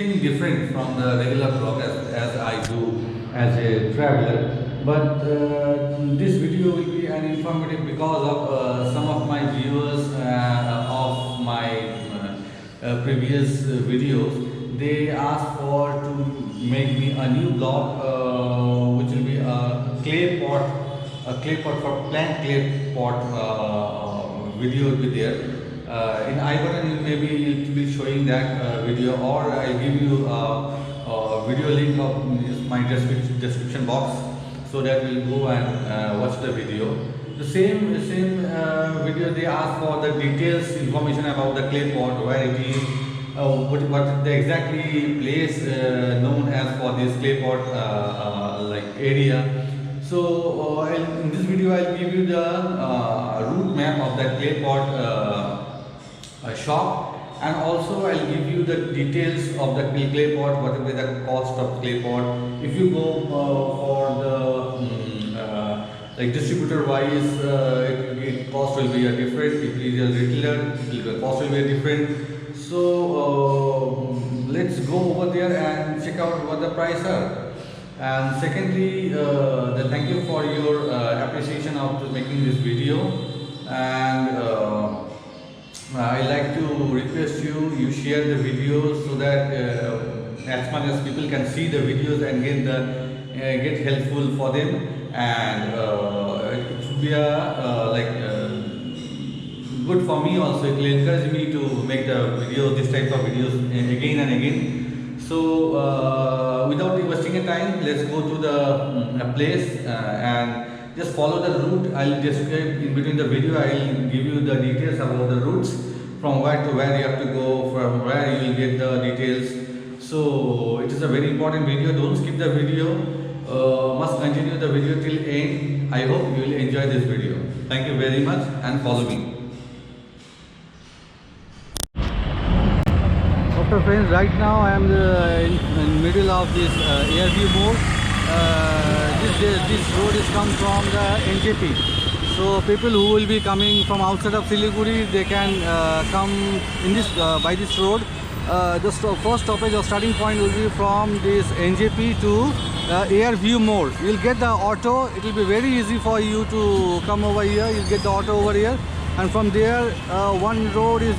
something different from the regular blog as I do as a traveler. But this video will be an informative because of some of my viewers of my previous videos. They asked for to make me a new blog, which will be a clay pot for plant clay pot video will be there. In I button maybe it will be showing that video, or I'll give you a video link of my description box, so that we'll go and watch the video. The same video they ask for the details information about the clay pot, where it is, what the exactly place known as for this clay pot like area. So in this video I'll give you the route map of that clay pot shop, and also I'll give you the details of the clay pot, what will be the cost of clay pot. If you go for the like distributor wise, cost will be a different. If it is a retailer, the cost will be different. So let's go over there and check out what the price are. And secondly, thank you for your appreciation of making this video. And I like to request you share the videos, so that as much as people can see the videos and get helpful for them, and it should be good for me also. It will encourage me to make the videos, this type of videos again and again. So without wasting a time, let's go to the place and just follow the route. I'll describe in between the video. I'll give you the details about the routes, from where to where you have to go, from where you will get the details. So it is a very important video. Don't skip the video. Must continue the video till end. I hope you will enjoy this video. Thank you very much, and follow me. Okay friends, right now I am in middle of this Airview mode. This road is come from the NJP. So people who will be coming from outside of Siliguri, they can come in this by this road. The first stoppage or starting point will be from this NJP to Airview mode. You'll get the auto. It will be very easy for you to come over here. You'll get the auto over here, and from there one road is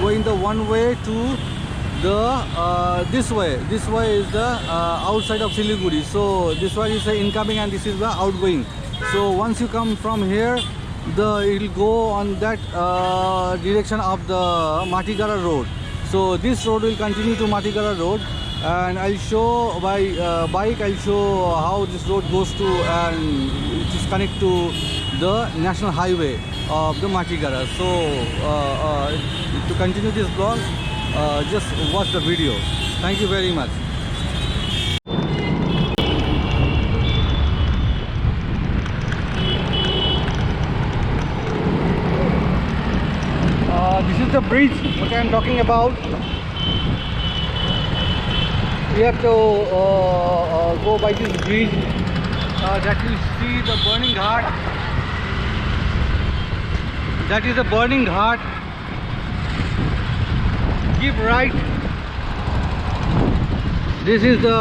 going the one way to the this way is the outside of Siliguri. So this one is the incoming and this is the outgoing. So once you come from here, it will go on that direction of the Matigara road. So this road will continue to Matigara road, and I'll show by bike. I'll show how this road goes to, and it is connect to the national highway of the Matigara. So to continue this vlog, just watch the video. Thank you very much. This is the bridge which I am talking about. We have to go by this bridge that you see the burning ghat. That is the burning ghat. Keep right. This is the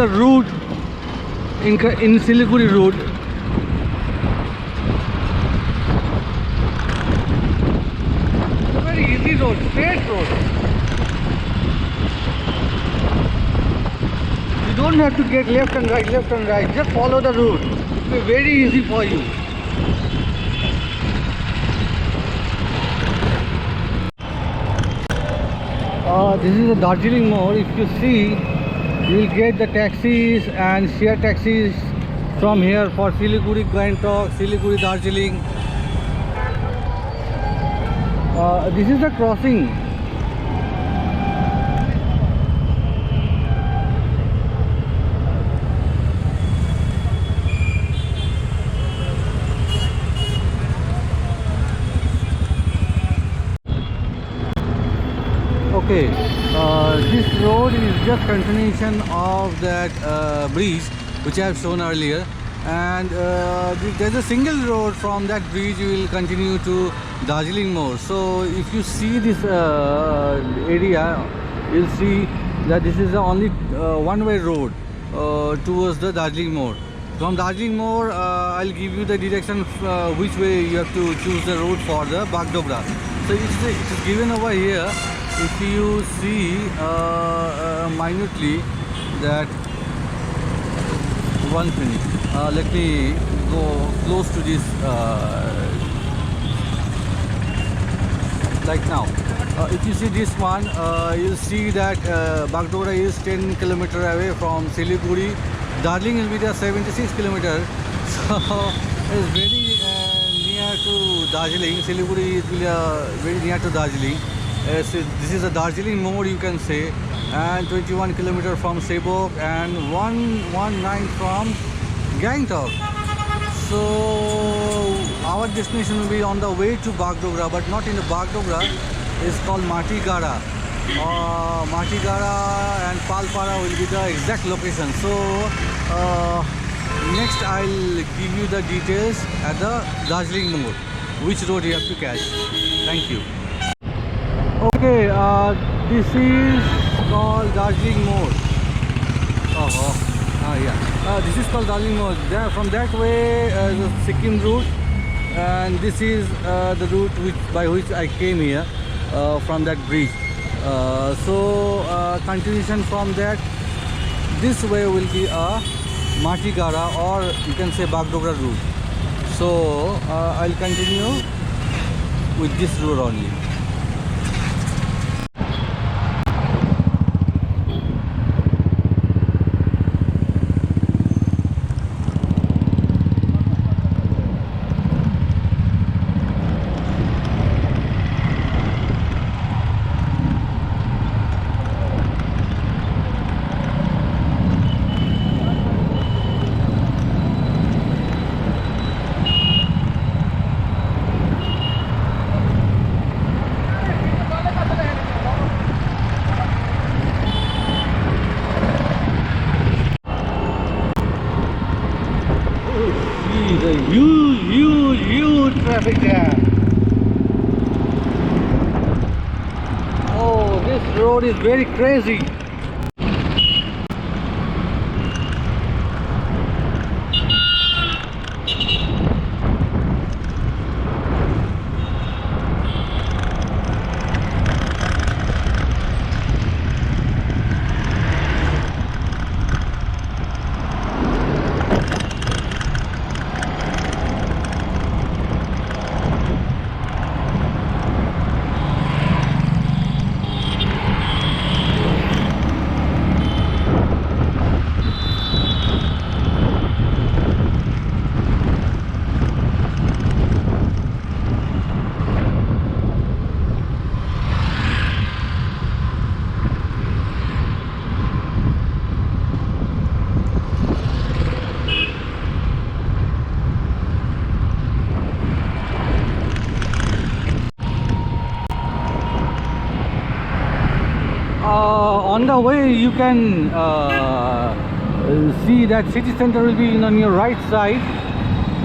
route in Siliguri route. It's a very easy road, straight road. You don't have to get left and right. Just follow the route. It will be very easy for you. This is the Darjeeling mode. If you see, you will get the taxis and share taxis from here for Siliguri, Gangtok, Siliguri, Darjeeling. This is the crossing. Okay, this road is just continuation of that bridge which I have shown earlier. and there's a single road from that bridge. You will continue to Darjeeling Moor. So if you see this area, you'll see that this is the only one-way road towards the Darjeeling Moor. From Darjeeling Moor, I'll give you the direction which way you have to choose the road for the Bagdogra. So it's given over here. If you see minutely that, one minute, let me go close to this like now. If you see this one, you'll see that Bagdogra is 10 kilometers away from Siliguri. Darjeeling will be there 76 kilometers. So it's very near to Darjeeling. Siliguri is very near to Darjeeling. This is a Darjeeling Moor, you can say, and 21 kilometers from Sebok and 119 from Gangtok. So our destination will be on the way to Bagdogra, but not in the Bagdogra. It's called Matigara. Matigara and Palpara will be the exact location. So next I'll give you the details at the Darjeeling Moor, which road you have to catch. Thank you. Okay, this is called Darjeeling Moor. This is called Darjeeling Moor. From that way, the Sikkim route, and this is the route by which I came here from that bridge. Continuation from that, this way will be a Matigara, or you can say Bagdogra route. So I'll continue with this route only. Huge traffic jam. Oh, this road is very crazy. On the way you can see that city center will be on your right side.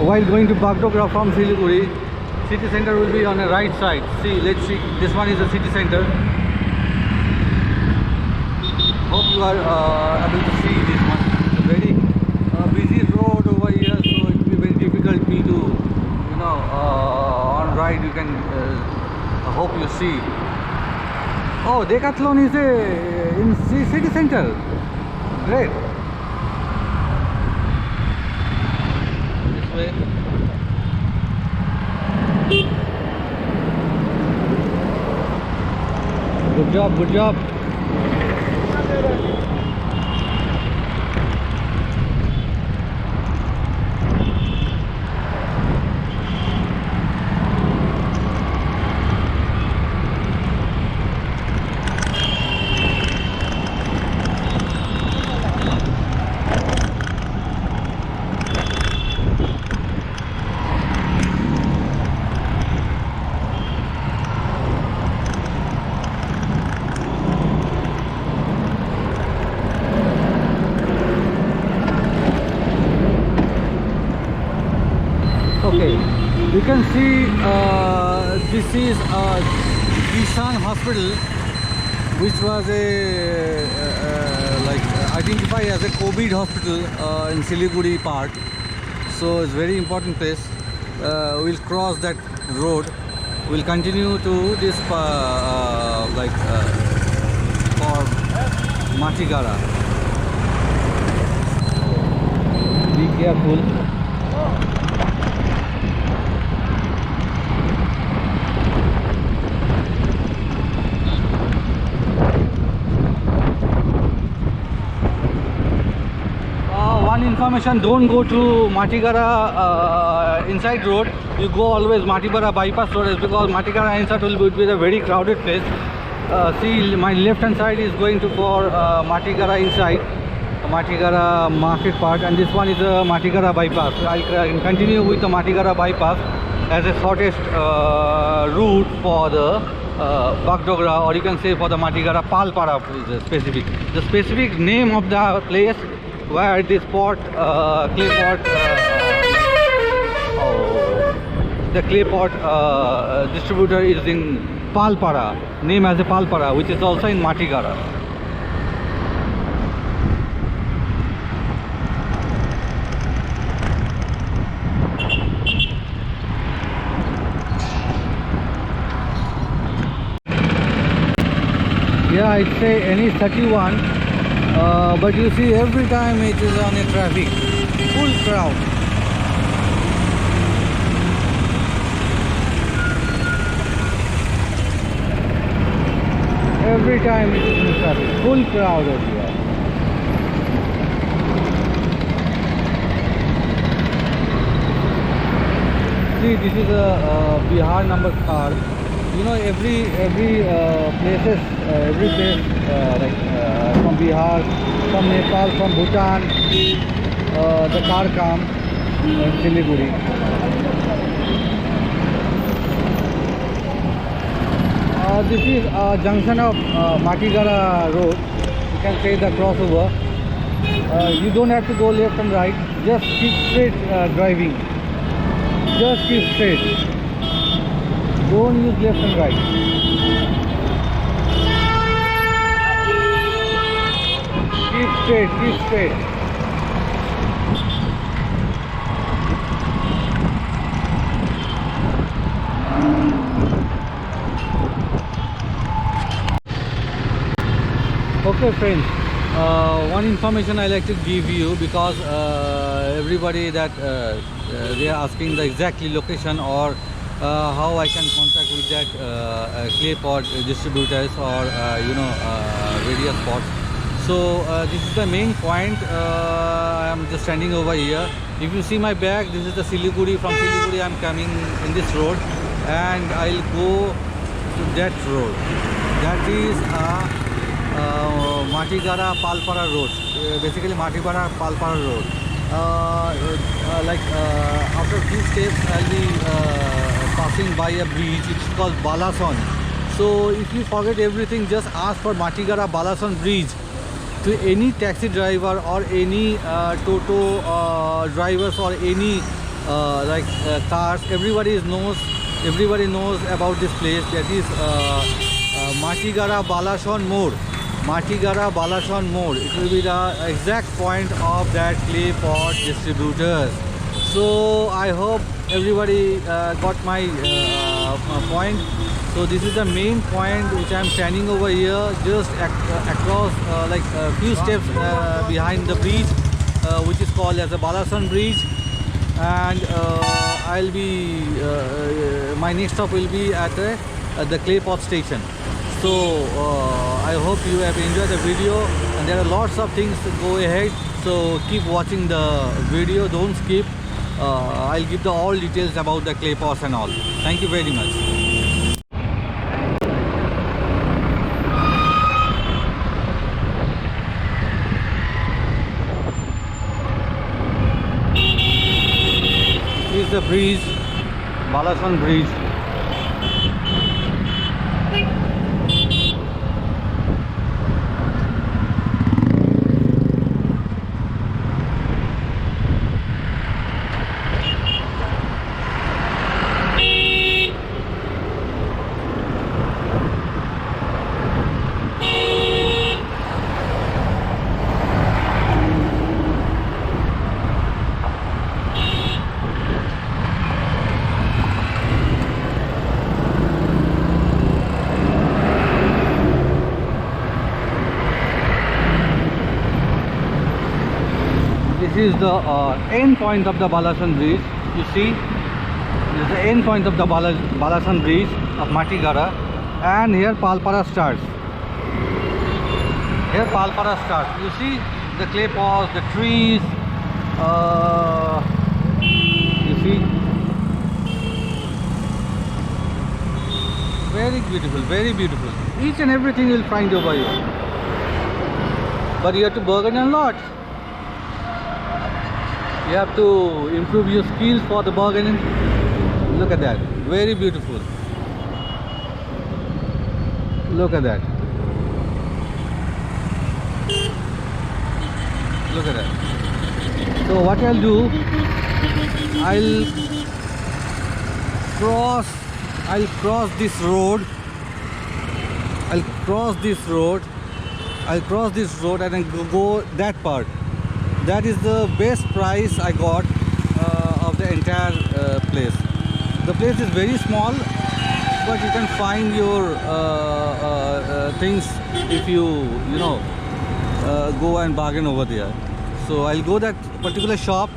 While going to Bagdogra from Siliguri, city center will be on the right side. See, let's see, this one is the city center. Hope you are able to see this one. It's a very busy road over here, so it will be very difficult me to, on ride you can, I hope you see. Oh, Decathlon is in city center. Great. This way. Good job, good job. can see this is Kishan Hospital, which was like identified as a COVID hospital in Siliguri part. So it's very important place. We'll cross that road. We'll continue to this for Matigara. Be careful. One information: don't go to Matigara inside road. You go always Matigara bypass road, because Matigara inside will be a very crowded place. See, my left hand side is going to for Matigara inside, Matigara market part, and this one is a Matigara bypass. I can continue with the Matigara bypass as a shortest route for the Bagdogra, or you can say for the Matigara Palpara is specific. The specific name of the place where this pot, clay pot, the clay pot distributor is in Palpara, name as a Palpara, which is also in Matigara. Yeah, I'd say NH31, but you see every time it is on a traffic, full crowd. Every time it is in traffic, full crowd over here. See, this is a Bihar number car. You know, every places, every place like from Bihar, from Nepal, from Bhutan, the car come in Siliguri. This is a junction of Matigara road. You can say the crossover. You don't have to go left and right. Just keep straight driving. Just keep straight. Don't use left and right. Keep straight, keep straight. Okay friends, one information I like to give you, because everybody that they are asking the exactly location or how I can contact with that clay pot distributors or various pots. So this is the main point. I am just standing over here. If you see my back, this is the Siliguri. From Siliguri I am coming in this road, and I'll go to that road. That is Matigara Palpara road. Basically Matigara Palpara road. After few steps I'll be passing by a bridge. It's called Balason. So if you forget everything, just ask for Matigara Balason bridge. To any taxi driver or any Toto drivers or any cars, everybody knows about this place. That is Matigara Balason Mode. Matigara Balason Mode. It will be the exact point of that clay pot distributors. So I hope everybody got my point. So this is the main point which I am standing over here, just across like a few steps behind the bridge, which is called as the Balason Bridge. And I'll be my next stop will be at the clay pot station. So I hope you have enjoyed the video, and there are lots of things to go ahead. So keep watching the video, don't skip. I'll give the all details about the clay pots and all. Thank you very much. This is the bridge, Balason Bridge. is the end point of the Balasan bridge. You see, this is the end point of the Balasan bridge of Matigara, and here Palpara starts. Here Palpara starts. You see the clay pots, the trees. You see, very beautiful, very beautiful. Each and everything you'll find over here. But you have to bargain a lot. You have to improve your skills for the bargaining. Look at that, very beautiful. Look at that. Look at that. So what I'll do, I'll cross this road. I'll cross this road and then go that part. That is the best price I got of the entire place. The place is very small, but you can find your things if you go and bargain over there. So I'll go that particular shop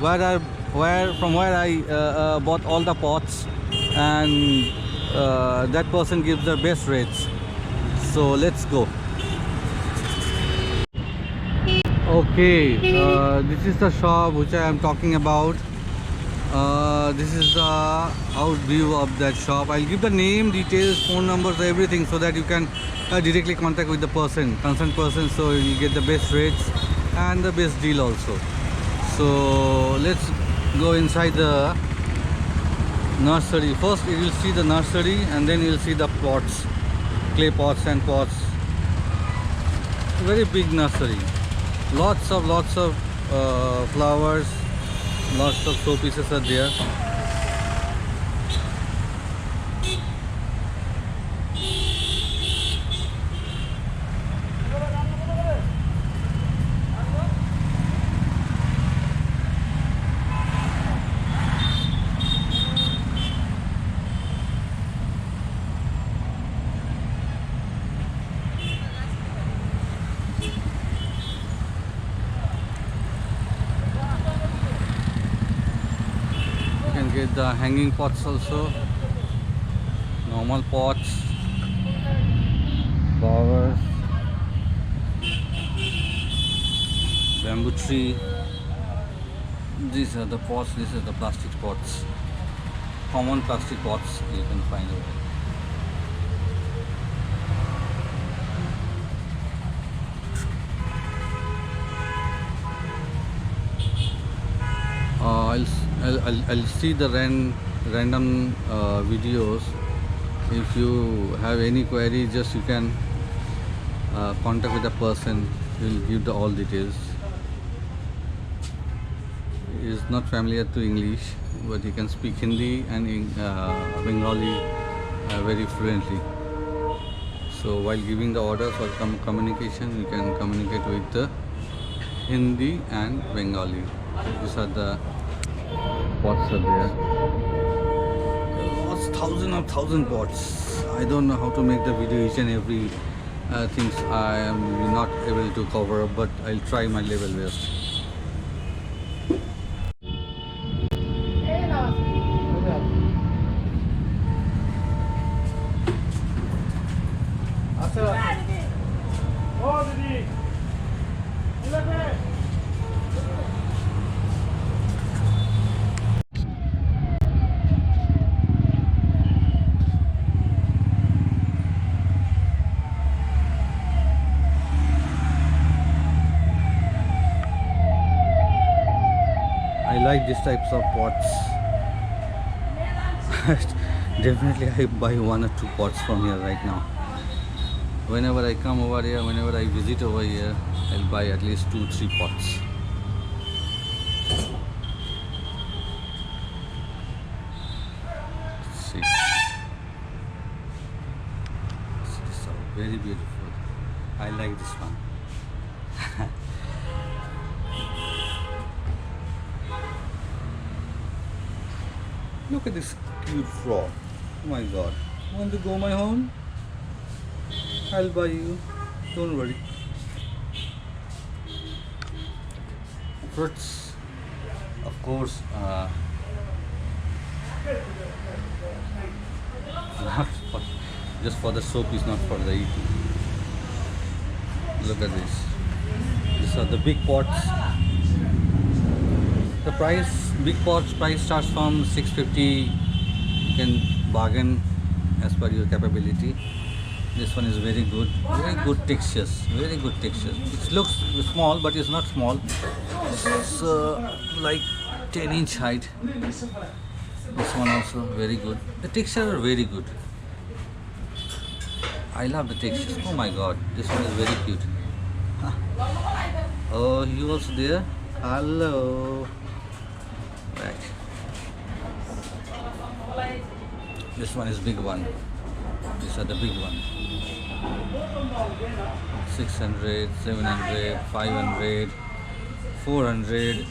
from where I bought all the pots, and that person gives the best rates. So let's go. Okay, this is the shop which I am talking about. This is the out view of that shop. I'll give the name, details, phone numbers, everything, so that you can directly contact with the concerned person, so you'll get the best rates and the best deal also. So let's go inside the nursery. First you will see the nursery, and then you'll see the pots, clay pots and pots. Very big nursery. Lots of flowers, lots of showpieces are there. Get the hanging pots also, normal pots, flowers, bamboo tree. These are the pots. This is the plastic pots, common plastic pots you can find over. I'll see the random videos. If you have any query, just you can contact with the person. He'll give all details. He is not familiar to English, but he can speak Hindi and Bengali very fluently. So while giving the orders or communication, you can communicate with the Hindi and Bengali. These are the pots are there. Thousand pots. I don't know how to make the video each and every things I am not able to cover up, but I'll try my level best. I like these types of pots. Definitely I buy 1 or 2 pots from here right now. Whenever I come over here, whenever I visit over here, I'll buy at least 2-3 pots. See, so very beautiful. I like this one. Look at this cute frog. Oh my god. Want to go my home? I'll buy you. Don't worry. fruits, of course. Not for, just for the soap is not for the eating. Look at this. These are the big pots. The price, big pots price starts from 650. You can bargain as per your capability. This one is very good, very good textures, very good textures. It looks small, but it's not small. It's like 10-inch height. This one also very good. The texture are very good. I love the textures. Oh my god, this one is very cute. Huh. Oh, you also there? Hello. Right. This one is big one. These are the big one. 600, 700, 500, 400. Look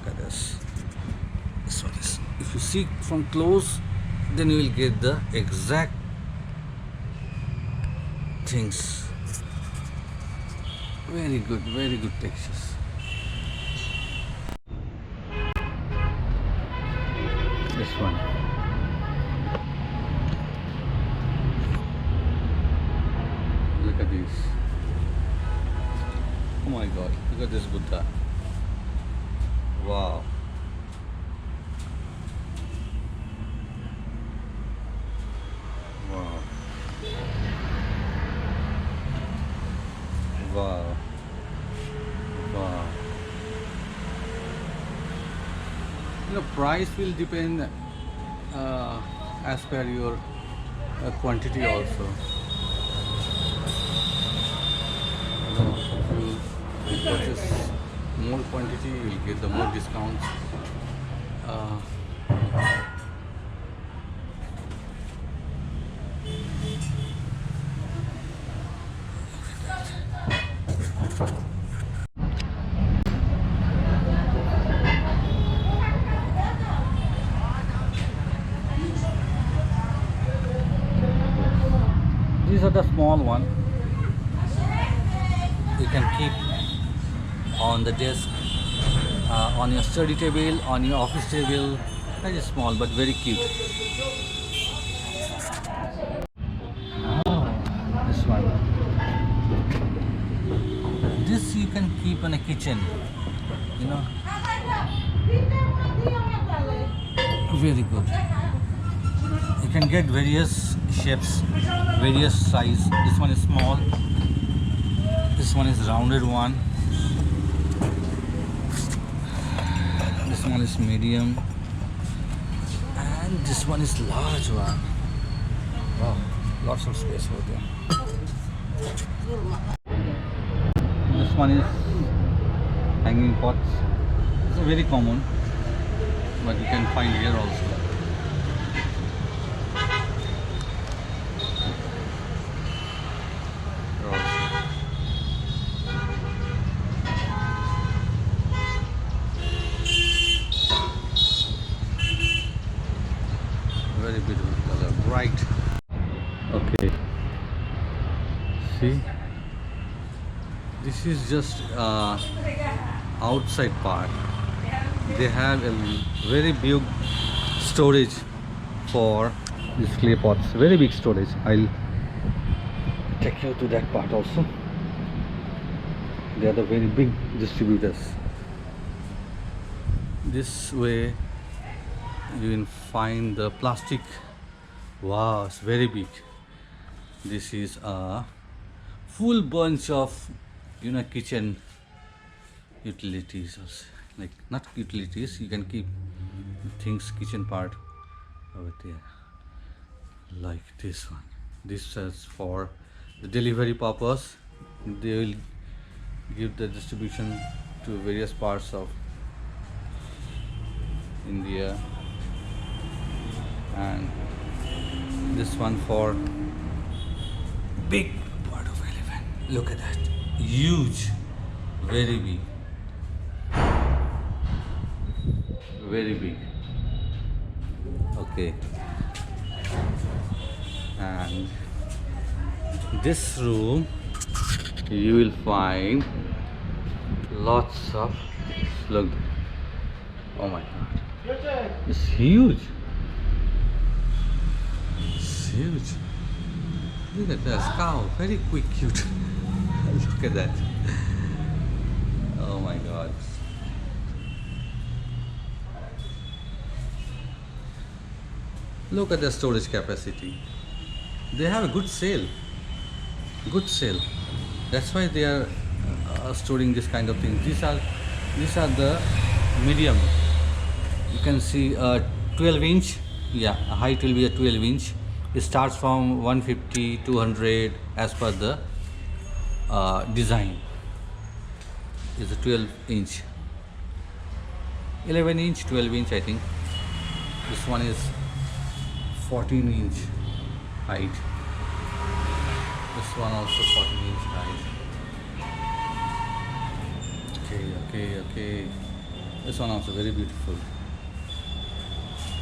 at this. This one is, if you see from close, then you will get the exact things. Very good textures. This one. Look at this. Oh my god, look at this Buddha. Wow. Wow. Wow. Wow. Price will depend as per your quantity also. If you purchase more quantity, you will get the more discounts. These are the small one. You can keep on the desk, on your study table, on your office table. Very small but very cute. This one. This you can keep in a kitchen. You know. Very good. You can get various shapes, various size. This one is small. This one is rounded one. This one is medium. And this one is large one. Wow, lots of space over there. This one is hanging pots. It's very common, but you can find here also. Very beautiful color, bright. Okay, see, this is just outside part. They have a very big storage for these clay pots, very big storage. I'll take you to that part also. They are the very big distributors. This way you will find the plastic. Wow, it's very big. This is a full bunch of kitchen utilities, like not utilities, you can keep things, kitchen part over there, like this one. This is for the delivery purpose. They will give the distribution to various parts of India. And this one for big part of elephant. Look at that, huge, very big, very big. Okay, and This room you will find lots of, look, oh my god, it's huge. It's huge. Look at this cow, very quick, cute. Look at that. Oh my god. Look at the storage capacity. They have a good sale. Good sale. That's why they are storing this kind of things. These are the medium. You can see 12 inch. Yeah, height will be a 12 inch. It starts from 150, 200 as per the design. Is a 12 inch, 11 inch, 12 inch, I think. This one is 14 inch height. This one also 14 inch height. Okay. This one also very beautiful.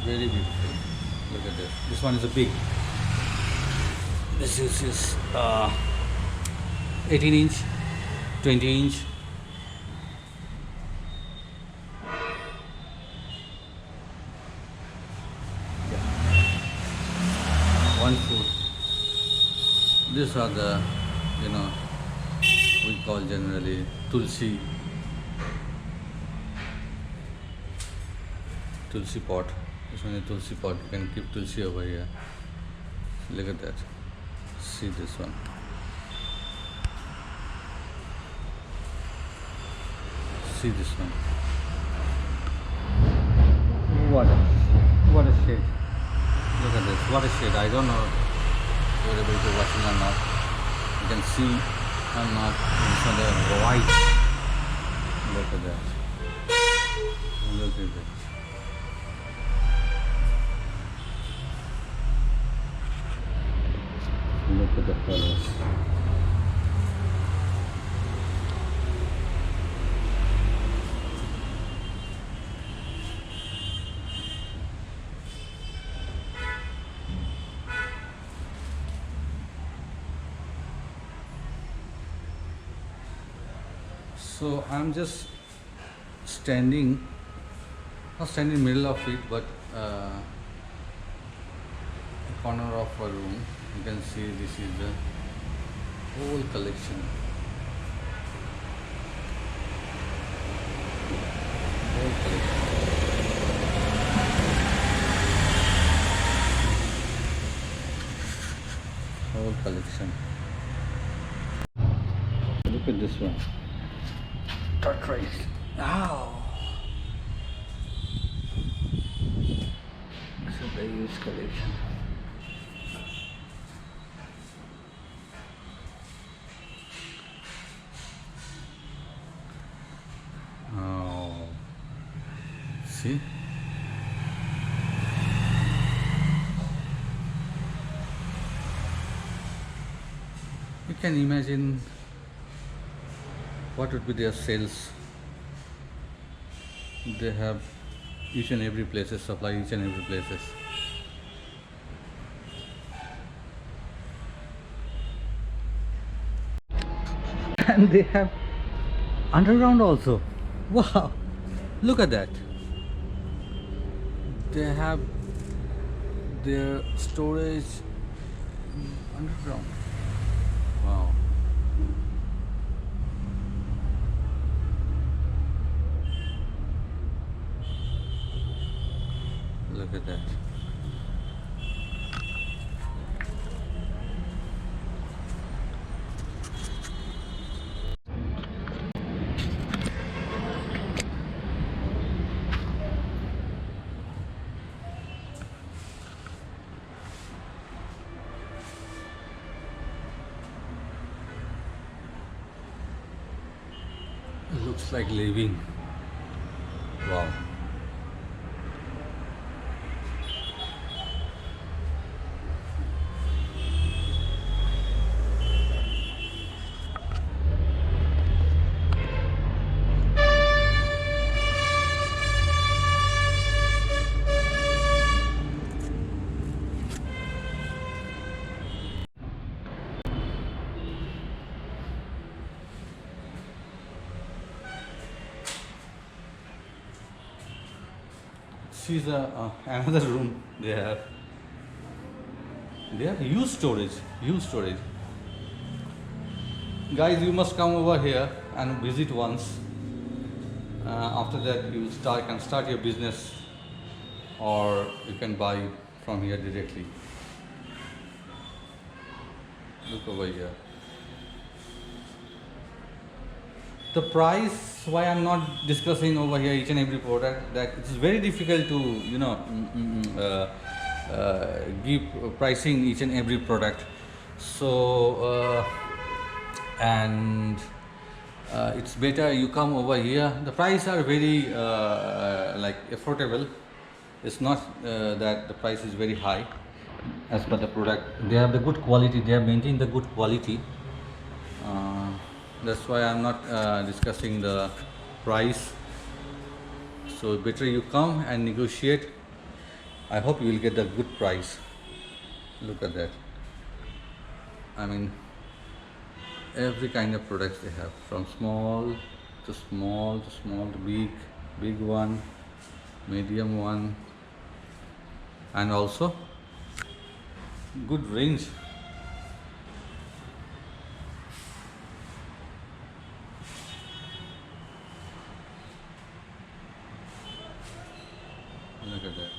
Very beautiful. Look at this. This one is a big. This is 18 inch, 20 inch. Yeah. 1 foot. These are the, we call generally tulsi pot. This one is tulsi pot. You can keep tulsi over here. Look at that. See this one. See this one. What a shade. Look at this. What a shade. I don't know if you're able to watch it or not. You can see or not. This one is white. Look at that. Look at that. Look at the colors. So I'm just standing, not standing in the middle of it, but a corner of a room. You can see this is the whole collection. Whole collection. Look at this one. Tortoise. Wow. This is the huge collection. Oh. See? You can imagine what would be their sales. They have each and every places, supply each and every places. And they have underground also. Wow, look at that. They have their storage underground. Wow. Look at that. It looks like living. Wow. this is another room. They have huge storage. Guys, you must come over here and visit once. After that, you can start your business, or you can buy from here directly. Look over here. The price, why I'm not discussing over here each and every product, that it's very difficult to give pricing each and every product. So and it's better you come over here. The price are very like affordable. It's not that the price is very high as per the product. They have the good quality. They have maintained the good quality. That's why I'm not discussing the price. So better you come and negotiate. I hope you will get the good price. Look at that. I mean, every kind of products they have, from small to small to small to big, big one, medium one, and also good range. Look at that.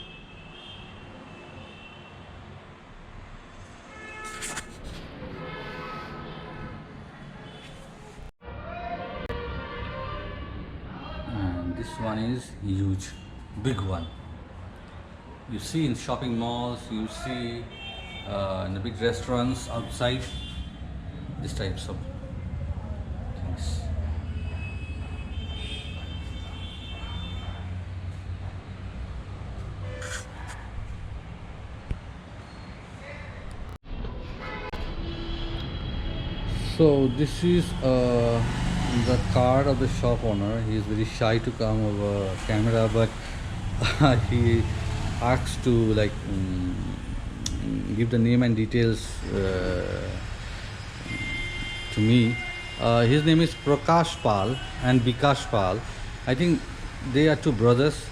And this one is huge, big one. You see in shopping malls, you see in the big restaurants outside, these types of things. So this is the card of the shop owner. He is very shy to come over camera, but he asks to like give the name and details to me. His name is Prakash Pal and Bikash Pal. I think they are two brothers.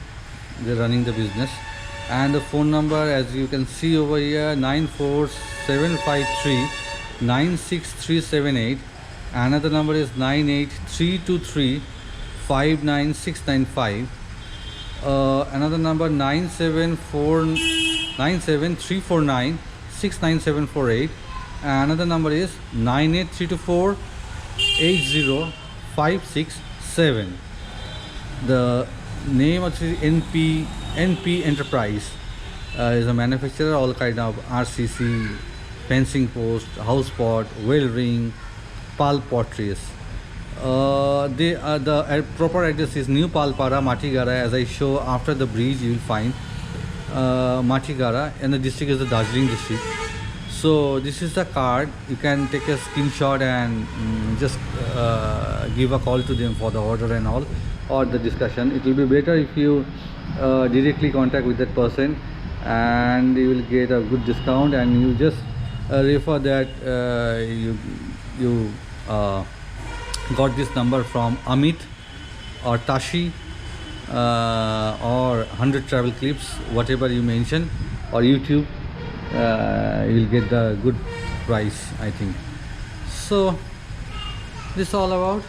They're running the business. And the phone number, as you can see over here, 94753 96378. Another number is 98323 59695. Another number 97349 69748. Another number is 98324 80567. The name of the NP Enterprise is a manufacturer all kind of RCC, fencing post, house pot, well ring, pal potteries. The proper address is New Palpara, Matigara. As I show after the bridge, you will find Matigara, and the district is the Darjeeling district. So this is the card. You can take a screenshot and just give a call to them for the order and all, or the discussion. It will be better if you directly contact with that person, and you will get a good discount. And you just refer that you got this number from Amit or Tashi or 100 Travel Clips, whatever you mention, or YouTube. You will get the good price, I think. So this is all about.